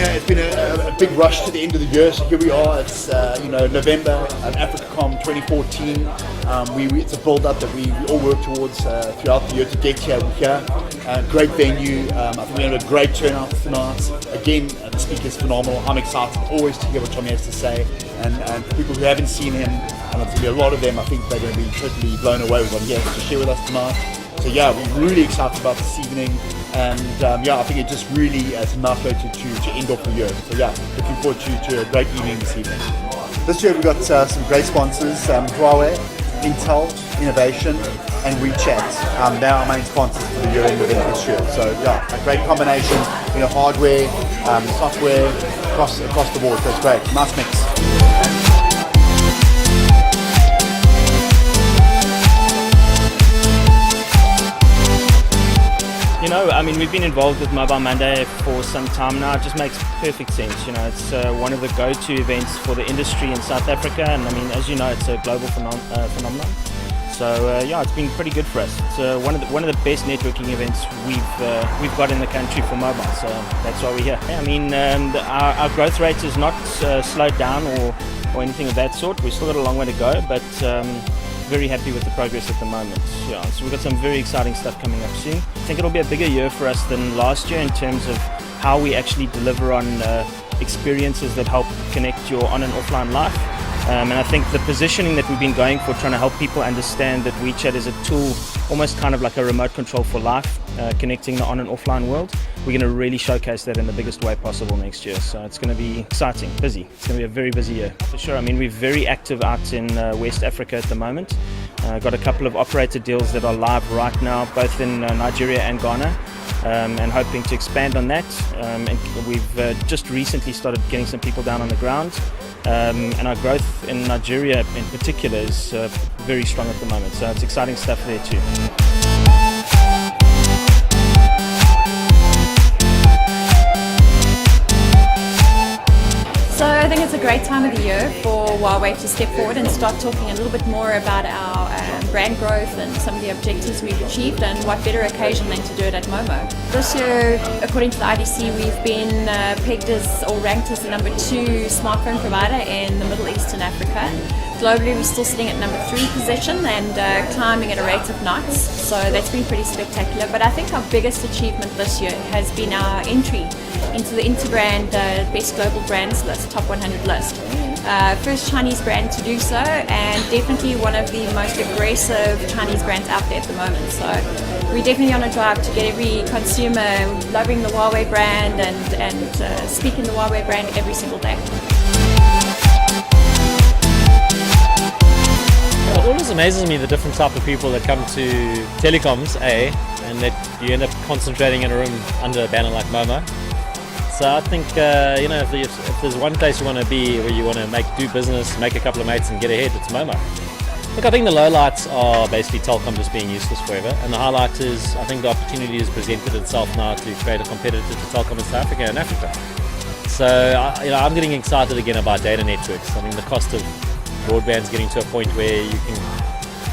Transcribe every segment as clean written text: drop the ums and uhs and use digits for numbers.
a big rush to the end of the year. So here we are. It's November, AfricaCom 2014. It's a build-up that we all work towards throughout the year to get here. We're here. Great venue. I think we have a great turnout tonight. Again, the speaker's phenomenal. I'm excited always to hear what Tommy has to say. And for people who haven't seen him, and there's going to be a lot of them, I think they're going to be totally blown away with what he has to share with us tonight. So yeah, we're really excited about this evening, and I think it just really is a nice way to end off the year. So yeah, looking forward to a great evening this evening. This year we've got some great sponsors, Huawei, Intel, Innovation, and WeChat. They're our main sponsors for the year-end event this year. So yeah, a great combination, hardware, software, across the board. So it's great, nice mix. We've been involved with Mobile Monday for some time now. It just makes perfect sense. It's one of the go-to events for the industry in South Africa, and as you know, it's a global phenomenon. So it's been pretty good for us. It's one of the best networking events we've got in the country for mobile. So that's why we're here. Our growth rate is not slowed down or anything of that sort. We've still got a long way to go, but very happy with the progress at the moment. So we've got some very exciting stuff coming up soon. I think it'll be a bigger year for us than last year in terms of how we actually deliver on experiences that help connect your on and offline life. And I think the positioning that we've been going for, trying to help people understand that WeChat is a tool, almost kind of like a remote control for life, connecting the on and offline world. We're going to really showcase that in the biggest way possible next year. So it's going to be exciting, busy. It's going to be a very busy year. For sure, we're very active out in West Africa at the moment. Got a couple of operator deals that are live right now, both in Nigeria and Ghana. And hoping to expand on that. And we've just recently started getting some people down on the ground. And our growth in Nigeria in particular is very strong at the moment. So it's exciting stuff there too. So I think it's a great time of the year for Huawei to step forward and start talking a little bit more about our brand growth and some of the objectives we've achieved, and what better occasion than to do it at MoMo. This year, according to the IDC, we've been pegged as or ranked as the #2 smartphone provider in the Middle East and Africa. Globally, we're still sitting at #3 position and climbing at a rate of knots, so that's been pretty spectacular. But I think our biggest achievement this year has been our entry into the Interbrand Best Global Brands list, Top 100 list. First Chinese brand to do so, and definitely one of the most aggressive Chinese brands out there at the moment. So we're definitely on a drive to get every consumer loving the Huawei brand and speaking the Huawei brand every single day. It always amazes me the different type of people that come to telecoms, and that you end up concentrating in a room under a banner like MoMo. So I think, if there's one place you want to be where you want to do business, make a couple of mates and get ahead, it's MoMo. Look, I think the lowlights are basically Telkom just being useless forever, and the highlight is, I think the opportunity has presented itself now to create a competitor to Telkom in South Africa and Africa. So, I'm getting excited again about data networks. I mean, the cost of broadband's getting to a point where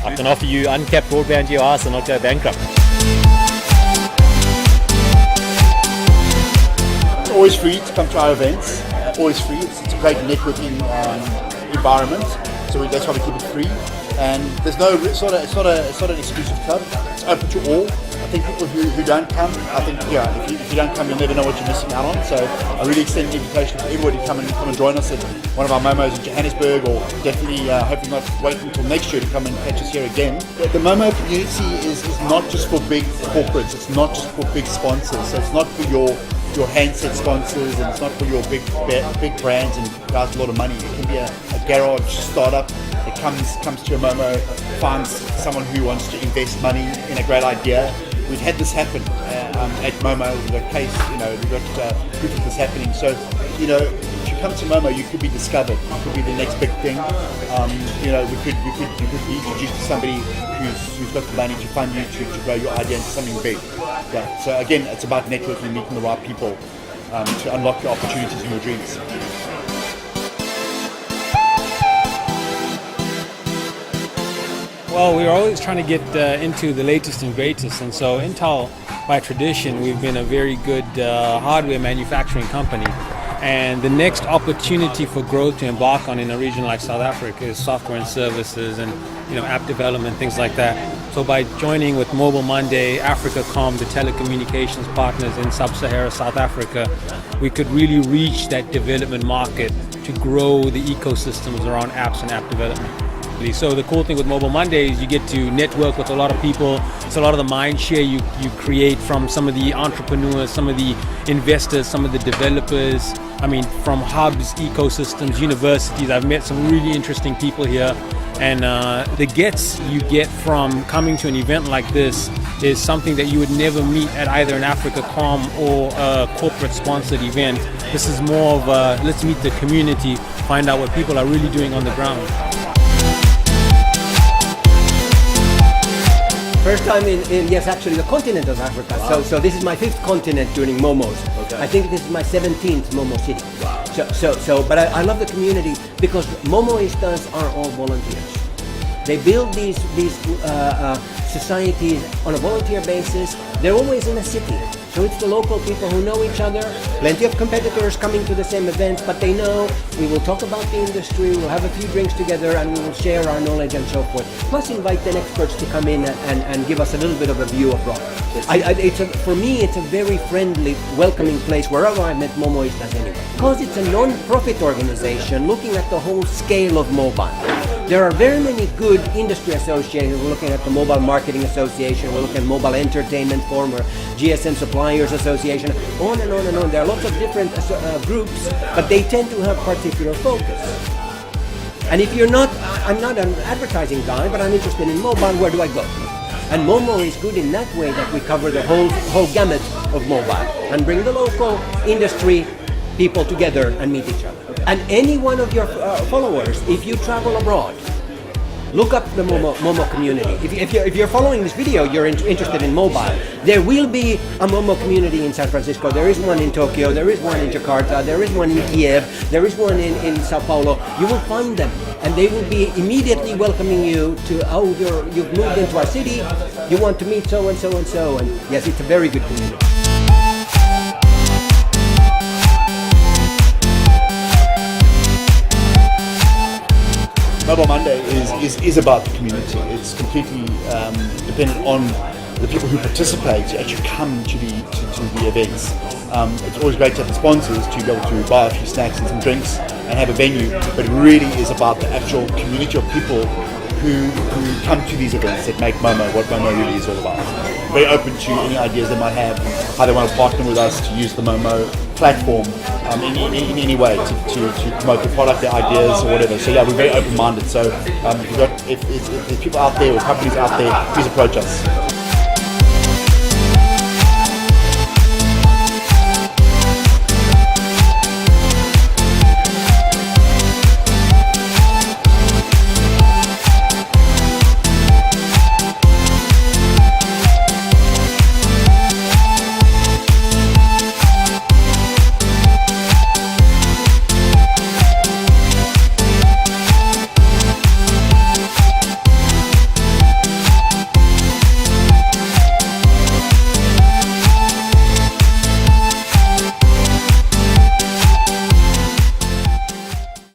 I can offer you uncapped broadband to your house and not go bankrupt. It's always free to come to our events. Always free. It's a great networking environment. So that's why we keep it free. And there's it's not an exclusive club. It's open to all. I think people who don't come, if you don't come, you'll never know what you're missing out on. So I really extend the invitation to everybody to come and join us at one of our MoMos in Johannesburg, or definitely hopefully not wait until next year to come and catch us here again. The MoMo community is not just for big corporates. It's not just for big sponsors. So it's not for your handset sponsors, and it's not for your big brands and guys with a lot of money. It can be a garage startup that comes to a MoMo, finds someone who wants to invest money in a great idea. We've had this happen at MoMo. We've got we've got proof of this happening. So, if you come to MoMo, you could be discovered. You could be the next big thing. You could be introduced to somebody who's got the money to fund you to grow your idea into something big. Yeah. So again, it's about networking and meeting the right people to unlock your opportunities and your dreams. Well, we're always trying to get into the latest and greatest, and so Intel, by tradition, we've been a very good hardware manufacturing company. And the next opportunity for growth to embark on in a region like South Africa is software and services and app development, things like that. So by joining with Mobile Monday, Africacom, the telecommunications partners in Sub-Sahara South Africa, we could really reach that development market to grow the ecosystems around apps and app development. So the cool thing with Mobile Monday is you get to network with a lot of people. It's a lot of the mind share you create from some of the entrepreneurs, some of the investors, some of the developers. I mean, from hubs, ecosystems, universities. I've met some really interesting people here. And the gets you get from coming to an event like this is something that you would never meet at either an Africacom or a corporate sponsored event. This is more of a, let's meet the community, find out what people are really doing on the ground. First time in yes, actually the continent of Africa. Wow. So this is my 5th continent during Momos. Okay. I think this is my 17th Momo City. Wow. But I love the community because Momoistas are all volunteers. They build these societies on a volunteer basis. They're always in a city. So it's the local people who know each other. Plenty of competitors coming to the same events, but they know we will talk about the industry, we'll have a few drinks together, and we will share our knowledge and so forth. Plus invite the experts to come in and give us a little bit of a view abroad. For me, it's a very friendly, welcoming place wherever I met Momoistas anyway. Because it's a non-profit organization looking at the whole scale of mobile. There are very many good industry associations. We're looking at the Mobile Marketing Association, we're looking at Mobile Entertainment Forum, or GSM Suppliers Association, on and on and on. There are lots of different groups, but they tend to have particular focus. And if you're not, I'm not an advertising guy, but I'm interested in mobile, where do I go? And Momo is good in that way that we cover the whole gamut of mobile and bring the local industry people together and meet each other. And any one of your followers, if you travel abroad, look up the Momo community. If you're following this video, you're interested in mobile, there will be a Momo community in San Francisco. There is one in Tokyo, there is one in Jakarta, there is one in Kiev, there is one in Sao Paulo. You will find them, and they will be immediately welcoming you to, you've moved into our city, you want to meet so and so and so. And yes, it's a very good community. Mobile Monday is about the community. It's completely dependent on the people who participate to actually come to the events. It's always great to have the sponsors to be able to buy a few snacks and some drinks and have a venue, but it really is about the actual community of people who come to these events that make Momo what Momo really is all about. Very open to any ideas they might have, how they want to partner with us to use the Momo platform in any way to promote the product, their ideas or whatever. So yeah, we're very open-minded. So if there's people out there or companies out there, please approach us.